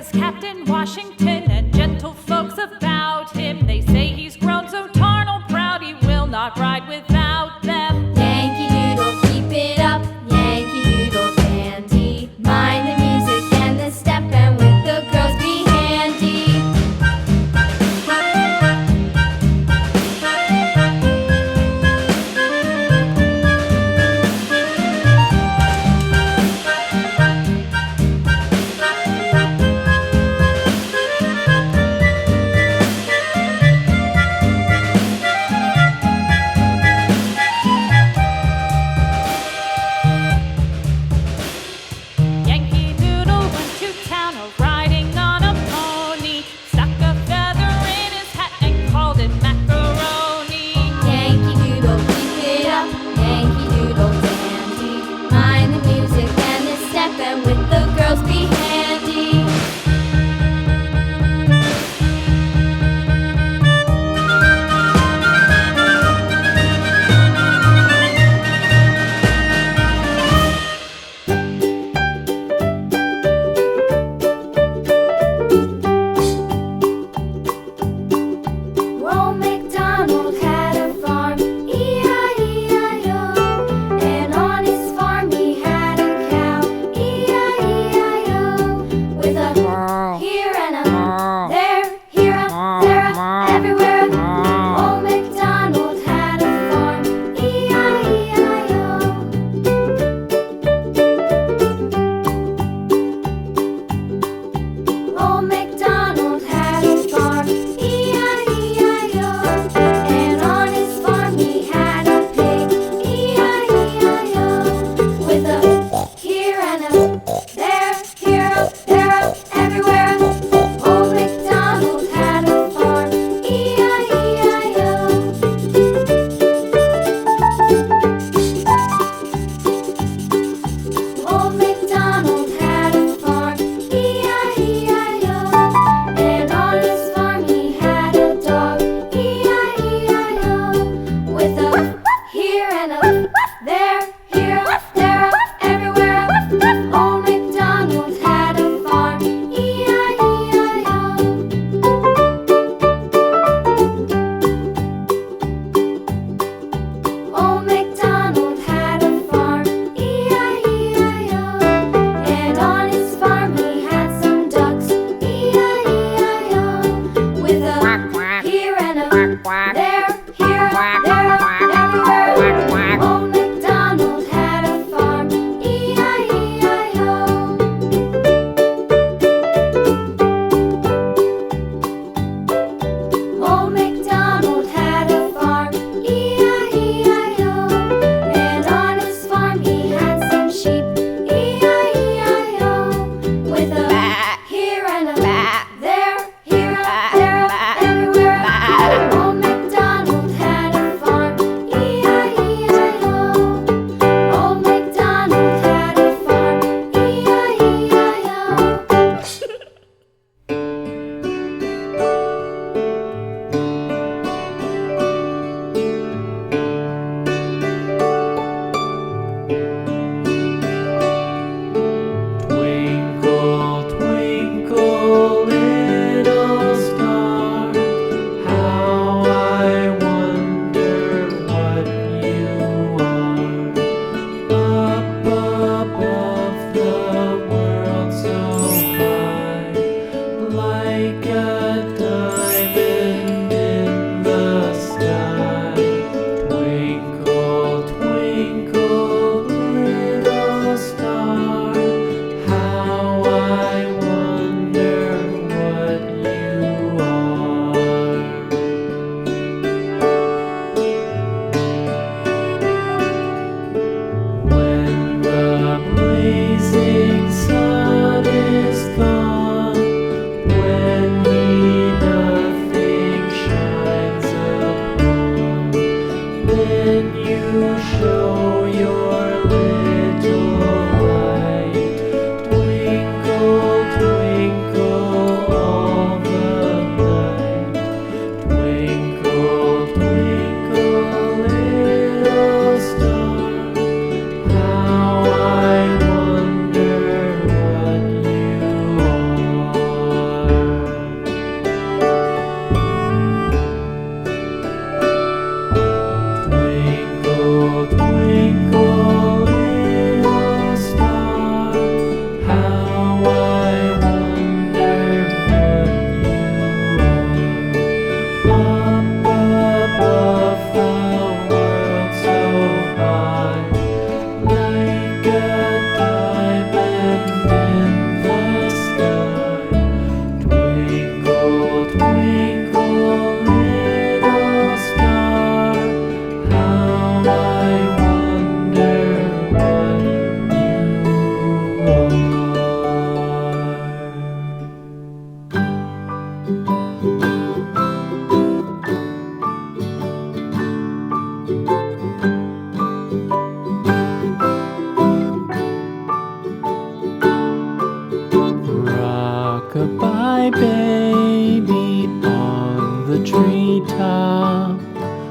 was Captain Washington and gentle folks about him. They say he's grown so tarnal proud he will not ride without them. Yankee Doodle, keep it up, Yankee Doodle dandy. Mind the music and the step, and with the girls be handy. Yankee Doodle went to town riding on a pony, stuck a feather in his hat and called it macaroni. Yankee Doodle, keep it up, Yankee Doodle dandy. Mind the music and the step, and with the girls be handy. Old MacDonald had a farm, E-I-E-I-O. And on his farm he had a cow, E-I-E-I-O. With a here and a there, here a, there a, everywhere. Old MacDonald had a farm, E-I-E-I-O. Old MacDonald had a farm, E-I-E-I-O. And on his farm he had a pig, E-I-E-I-O. With a here and a there, here a, there a, everywhere. Old MacDonald had a farm, E-I-E-I-O. Old MacDonald had a farm, E-I-E-I-O. And on his farm he had a dog, E-I-E-I-O. With a here and a there, here a, there a, everywhere. Old MacDonald had a farm, E-I-E-I-O. Old MacDonald had a farm, E-I-E-I-O. And on his farm he had some ducks, E-I-E-I-O. With a here and a there, here a, there a, everywhere. Old MacDonald had a farm, E-I-E-I-O. Old MacDonald had a farm, E-I-E-I-O. And on his farm he had some sheep, E-I-E-I-O. With a here and a there, here a, there a, everywhere. Old MacDonald had a farm, E-I-E-I-O. Old MacDonald had a farm, E-I-E-I-O. Twinkle, twinkle, my baby on the treetop.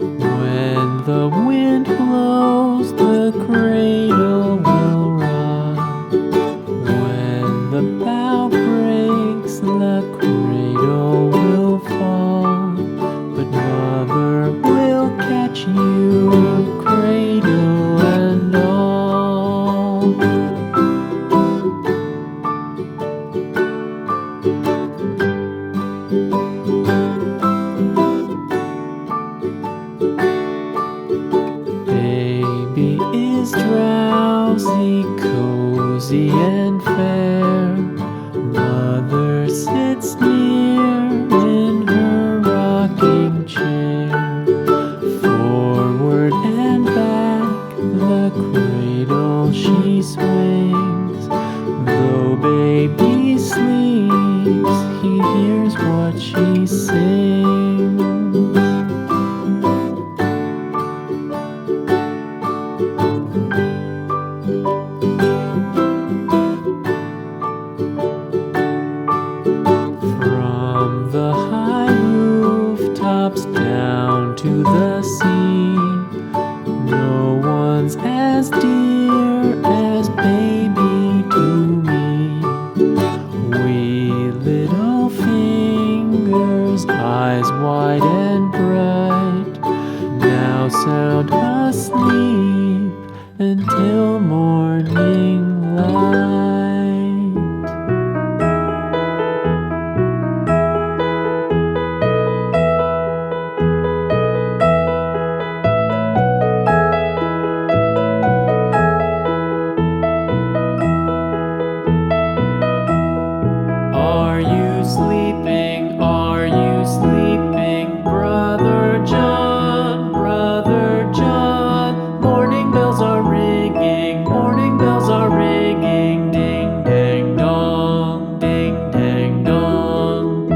When the wind blows, the cradle will rock. When the bough breaks, the cradle will fall. But mother will catch you, cradle and all. Baby is drowsy, cozy and fair. Mother sits near in her rocking chair. Forward and back, the cradle she swings. Though baby sleeps, he hears what she sings. From the high rooftops down to the sea, no one's as dear as baby to me. Wee little fingers, eyes wide and bright, now sound asleep until morning light. Are you sleeping? Are you sleeping, Brother John? Brother John, morning bells are ringing, morning bells are ringing, ding dang dong, ding dang dong.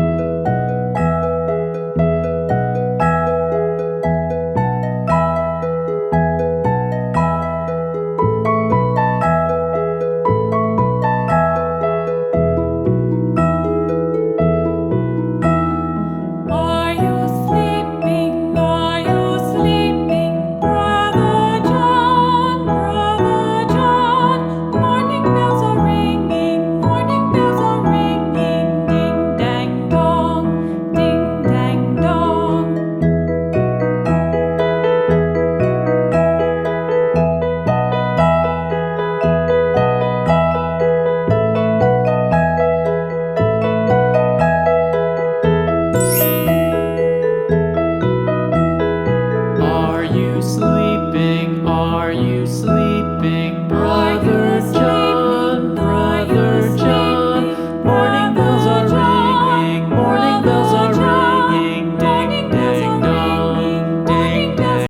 Are you sleeping? Are you sleeping, Brother John? Brother John, morning bells are ringing, morning bells are ringing, ding dang dong, ding dang dong. Are you sleeping? Are you sleeping?